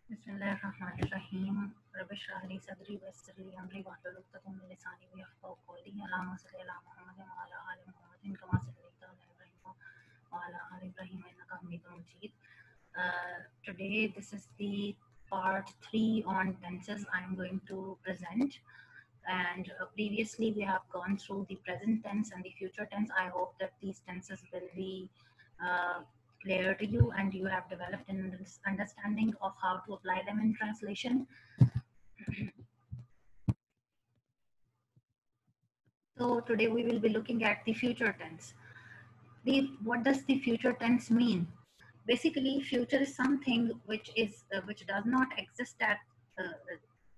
बिस्मिल्लाहिर्रहमानिर्रहीम रब्बि इश्रह ली सदरी वयस्सिर ली अमरी वाहलुल उक़दतम मिन लिसानी यफ़क़हू क़ौली अल्लाहुम्मा सल्लि अला मुहम्मद व अला आलि मुहम्मद कमा सल्लैता अला इब्राहीम व अला आलि इब्राहीम इन्नका हमीदुम मजीद. Today this is the part 3 on tenses I am going to present, and previously we have gone through the present tense and the future tense. I hope that these tenses will be uh, clear to you and you have developed an understanding of how to apply them in translation. So today we will be looking at the future tense. What does the future tense mean? Basically, future is something which does not exist at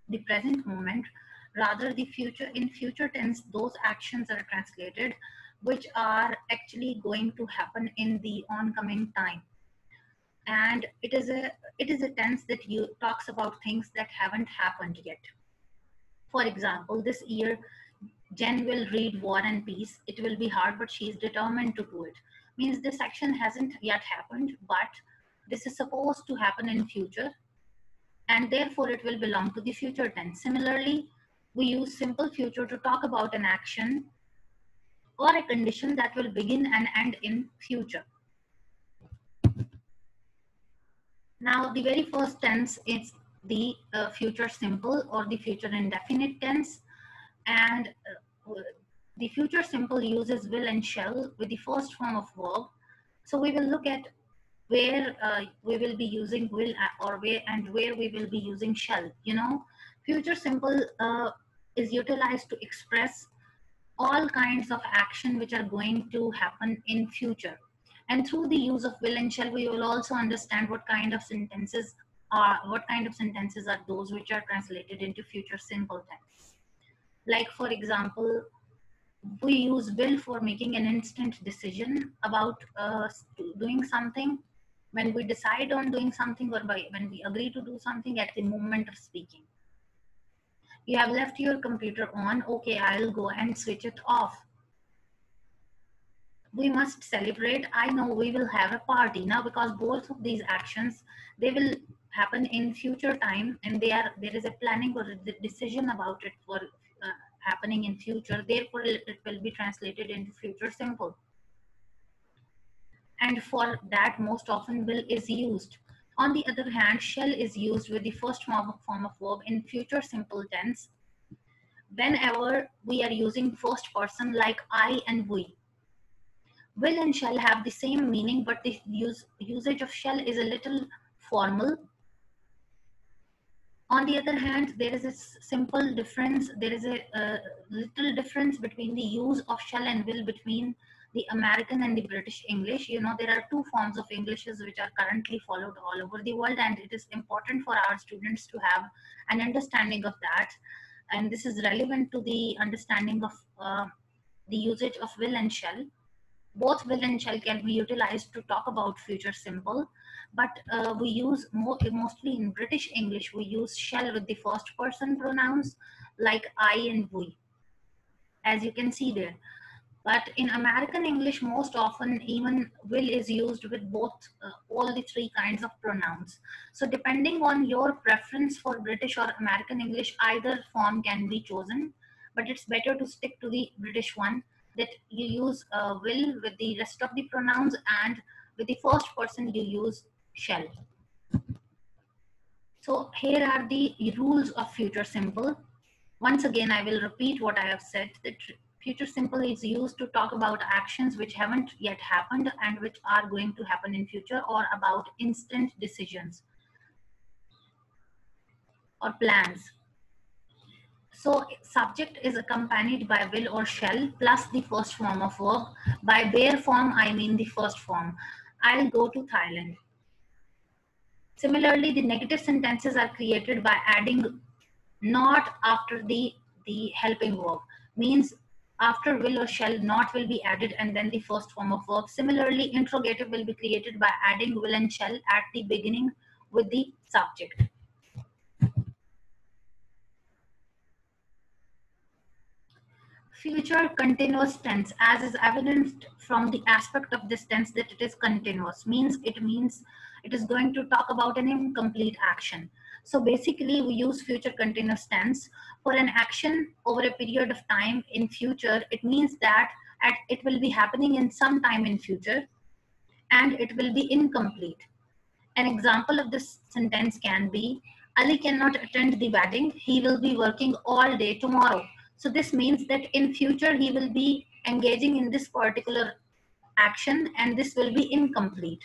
the present moment. Rather, the future in future tense, those actions are translated which are actually going to happen in the oncoming time. And it is a tense that you talks about things that haven't happened yet. For example, this year Jen will read War and Peace. It will be hard, but she is determined to do it. Means this action hasn't yet happened, but this is supposed to happen in future, and therefore it will belong to the future tense. Similarly, we use simple future to talk about an action or a condition that will begin and end in future. Now, the very first tense is the future simple or the future indefinite tense, and the future simple uses will and shall with the first form of verb. So we will look at where we will be using will or where we will be using shall. Future simple is utilized to express all kinds of action which are going to happen in future. And through the use of will and shall, we will also understand what kind of sentences are those which are translated into future simple tense. Like, for example, we use will for making an instant decision about doing something, when we decide on doing something, or when we agree to do something at the moment of speaking. You have left your computer on. Okay, I'll go and switch it off. We must celebrate. I know we will have a party. Now, because both of these actions, they will happen in future time, and there is a planning or a decision about it for happening in future. Therefore, it will be translated into future simple. And for that, most often will is used. On the other hand, shall is used with the first form of verb in future simple tense whenever we are using first person, like I and we. Will and shall have the same meaning, but the usage of shall is a little formal. On the other hand, there is a simple difference. There is a little difference between the use of shall and will between the American and the British English. There are two forms of Englishes which are currently followed all over the world, and it is important for our students to have an understanding of that. And this is relevant to the understanding of the usage of will and shall. Both will and shall can be utilized to talk about future simple, but we use mostly in British English, we use shall with the first person pronouns like I and we, as you can see there. But in American English, most often even will is used with both all the three kinds of pronouns. So depending on your preference for British or American English, either form can be chosen, but it's better to stick to the British one, that you use will with the rest of the pronouns, and with the first person you use shall. So here are the rules of future simple. Once again, I will repeat what I have said, that future simple is used to talk about actions which haven't yet happened and which are going to happen in future, or about instant decisions or plans. So subject is accompanied by will or shall plus the first form of verb. By bare form, I mean the first form. I'll go to Thailand. Similarly, the negative sentences are created by adding not after the helping verb. Means after will or shall, not will be added and then the first form of verb. Similarly, interrogative will be created by adding will and shall at the beginning with the subject. future continuous tense, as is evident from the aspect of this tense that it is continuous, means it is going to talk about an incomplete action. So basically we use future continuous tense for an action over a period of time in future. It means that it will be happening in some time in future and it will be incomplete. An example of this sentence can be, Ali cannot attend the wedding. He will be working all day tomorrow. So this means that in future he will be engaging in this particular action and this will be incomplete.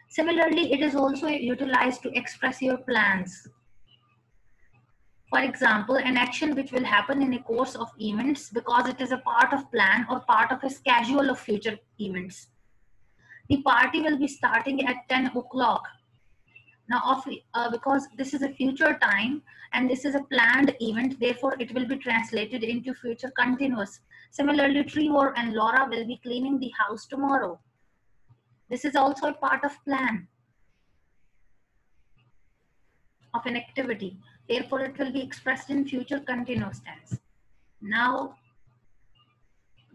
Similarly, it is also utilized to express your plans. For example, an action which will happen in a course of events because it is a part of plan or part of a schedule of future events. The party will be starting at 10 o'clock. Now, because this is a future time and this is a planned event, therefore it will be translated into future continuous. Similarly, Trevor and Laura will be cleaning the house tomorrow. This is also a part of plan of an activity. Therefore, it will be expressed in future continuous tense. Now,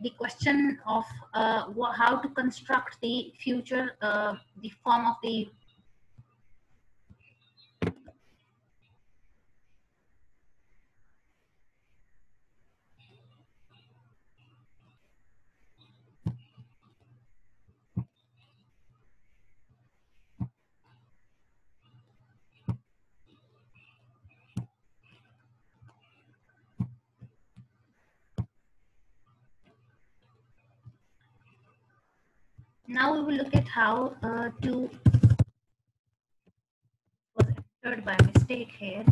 the question of how to construct the future, the form of the now we will look at how to was entered by mistake here.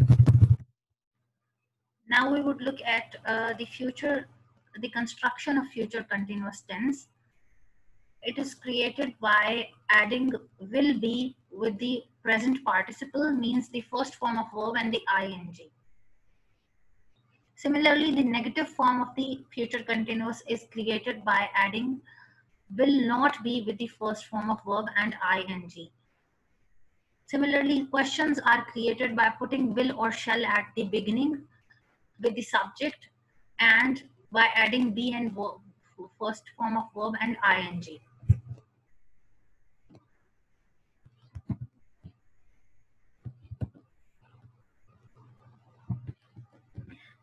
Now we would look at the construction of future continuous tense. It is created by adding will be with the present participle, means the first form of verb and the ing. Similarly, the negative form of the future continuous is created by adding will not be with the first form of verb and ing. Similarly, questions are created by putting will or shall at the beginning with the subject and by adding be and verb, first form of verb and ing.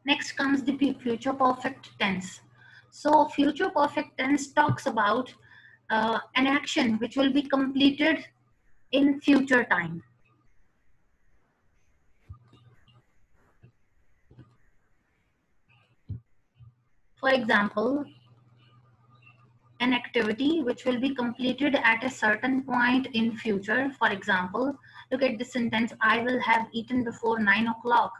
Next comes the future perfect tense. So future perfect tense talks about an action which will be completed in future time. For example, an activity which will be completed at a certain point in future. For example, look at this sentence, I will have eaten before 9 o'clock.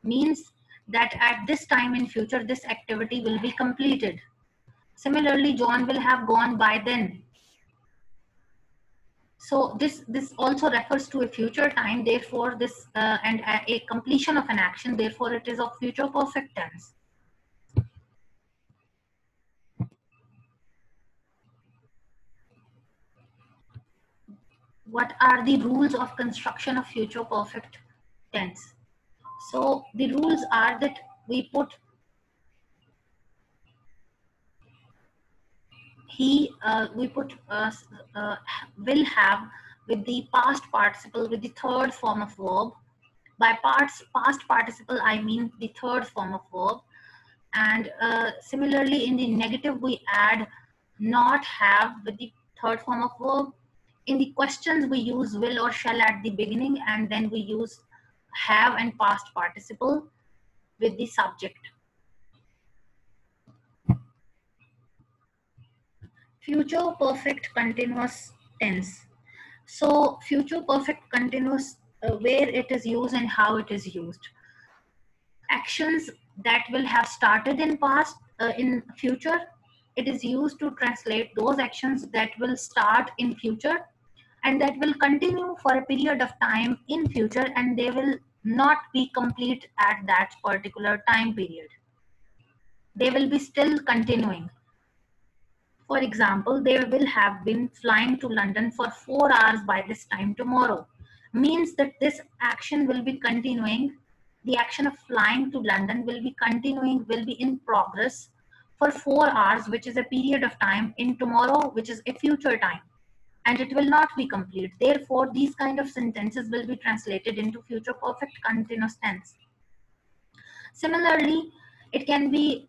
Means that at this time in future, this activity will be completed. Similarly, John will have gone by then. So this also refers to a future time, therefore this and a completion of an action, therefore it is of future perfect tense. What are the rules of construction of future perfect tense? So the rules are that we put will have with the past participle with the third form of verb. By past participle, I mean the third form of verb. And similarly, in the negative, we add not have with the third form of verb. In the questions, we use will or shall at the beginning, and then we use have and past participle with the subject. Future perfect continuous tense. So future perfect continuous, where it is used and how it is used. Actions that will have started in past, in future, it is used to translate those actions that will start in future and that will continue for a period of time in future, and they will not be complete at that particular time period. They will be still continuing. For example, they will have been flying to London for 4 hours by this time tomorrow. Means that this action will be continuing the action of flying to London will be continuing, will be in progress for 4 hours, which is a period of time, in tomorrow, which is a future time, and it will not be complete. Therefore, these kind of sentences will be translated into future perfect continuous tense. Similarly, it can be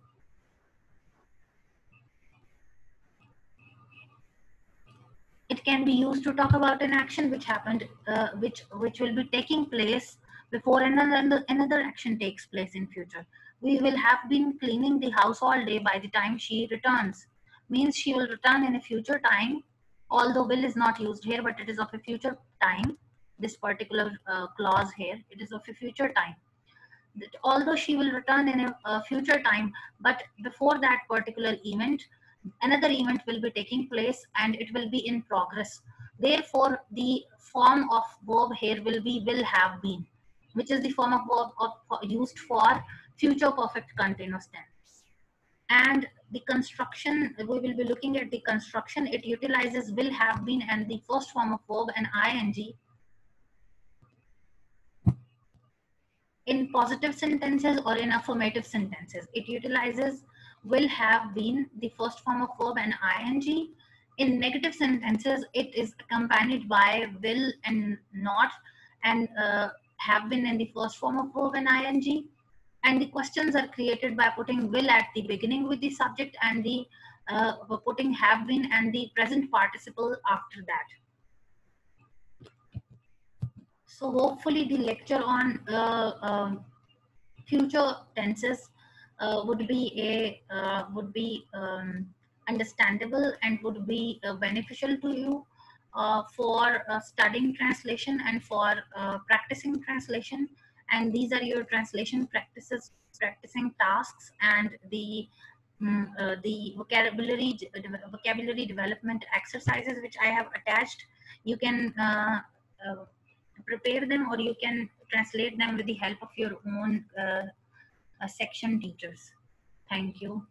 used to talk about an action which happened, which will be taking place before another action takes place in future. We will have been cleaning the house all day by the time she returns. Means she will return in a future time, although will is not used here, but it is of a future time. This particular clause here, it is of a future time. That although she will return in a future time, but before that particular event, another event will be taking place and it will be in progress. Therefore, the form of verb here will be will have been, which is the form of verb used for future perfect continuous tense. And the construction, we will be looking at the construction. It utilizes will have been and the first form of verb and ing in positive sentences or in affirmative sentences. It utilizes will have been, the first form of verb, and ing. In negative sentences, it is accompanied by will and not, and have been in the first form of verb and ing. And the questions are created by putting will at the beginning with the subject and the putting have been and the present participle after that. So hopefully the lecture on future tenses would be understandable and would be beneficial to you for studying translation and for practicing translation. And these are your translation practicing tasks, and the vocabulary development exercises which I have attached. You can prepare them, or you can translate them with the help of your own section teachers. Thank you.